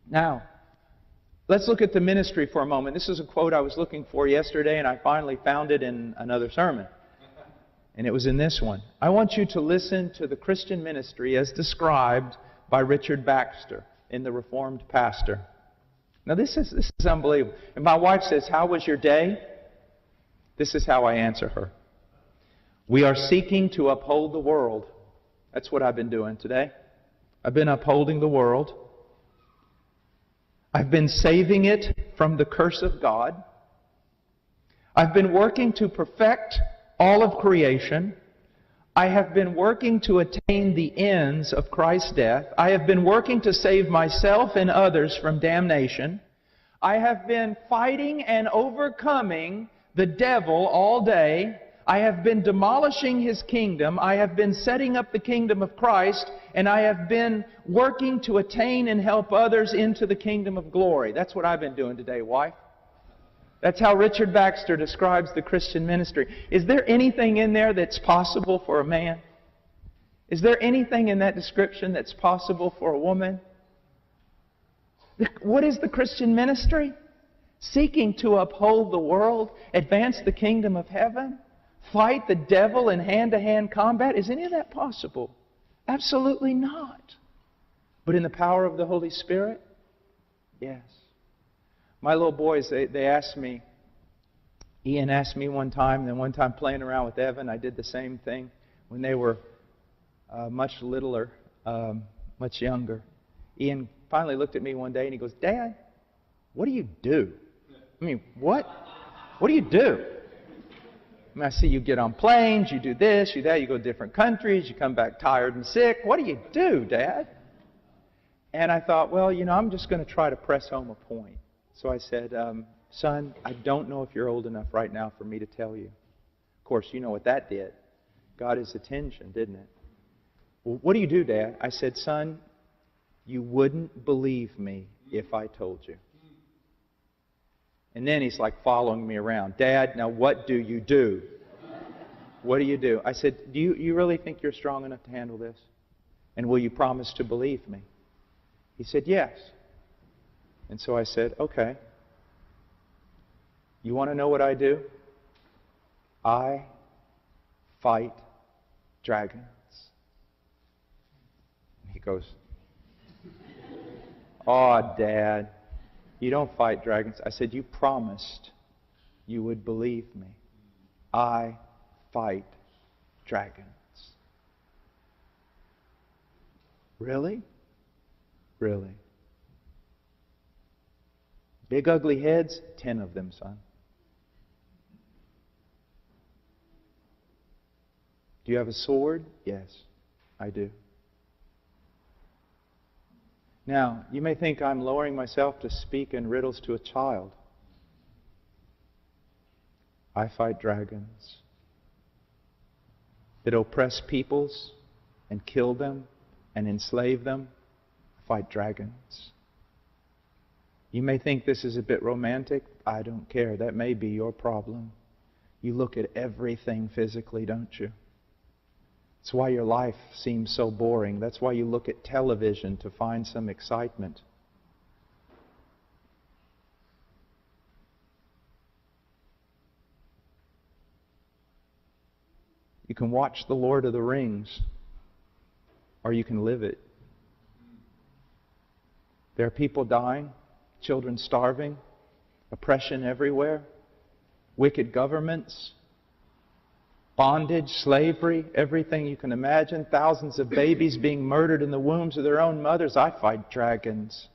Now, let's look at the ministry for a moment. This is a quote I was looking for yesterday, and I finally found it in another sermon. And it was in this one. I want you to listen to the Christian ministry as described by Richard Baxter in The Reformed Pastor. Now this is unbelievable. And my wife says, "How was your day?" This is how I answer her. We are seeking to uphold the world. That's what I've been doing today. I've been upholding the world. I've been saving it from the curse of God. I've been working to perfect all of creation. I have been working to attain the ends of Christ's death. I have been working to save myself and others from damnation. I have been fighting and overcoming the devil all day. I have been demolishing his kingdom. I have been setting up the kingdom of Christ. And I have been working to attain and help others into the kingdom of glory. That's what I've been doing today, wife. That's how Richard Baxter describes the Christian ministry. Is there anything in there that's possible for a man? Is there anything in that description that's possible for a woman? What is the Christian ministry? Seeking to uphold the world, advance the kingdom of heaven, fight the devil in hand-to-hand combat. Is any of that possible? Absolutely not. But in the power of the Holy Spirit? Yes. My little boys, they asked me, Ian asked me one time, and then one time playing around with Evan, I did the same thing when they were much littler, much younger. Ian finally looked at me one day and he goes, "Dad, what do you do?" I mean, what? What do you do? I mean, I see you get on planes, you do this, you that, you go to different countries, you come back tired and sick. What do you do, Dad? And I thought, well, I'm just going to try to press home a point. So I said, "Son, I don't know if you're old enough right now for me to tell you." Of course, you know what that did. Got his attention, didn't it? "Well, what do you do, Dad?" I said, "Son, you wouldn't believe me if I told you." And then he's like following me around. "Dad, now what do you do? What do you do?" I said, "Do you really think you're strong enough to handle this? And will you promise to believe me?" He said, "Yes." And so I said, "Okay. You want to know what I do? I fight dragons." And he goes, "Oh, Dad, you don't fight dragons." I said, "You promised you would believe me. I fight dragons." "Really?" "Really." "Big ugly heads? 10 of them, son." "Do you have a sword?" "Yes, I do." Now, you may think I'm lowering myself to speak in riddles to a child. I fight dragons that oppress peoples and kill them and enslave them. I fight dragons. You may think this is a bit romantic. I don't care. That may be your problem. You look at everything physically, don't you? That's why your life seems so boring. That's why you look at television to find some excitement. You can watch The Lord of the Rings, or you can live it. There are people dying, children starving, oppression everywhere, wicked governments, bondage, slavery, everything you can imagine, thousands of babies being murdered in the wombs of their own mothers. I fight dragons.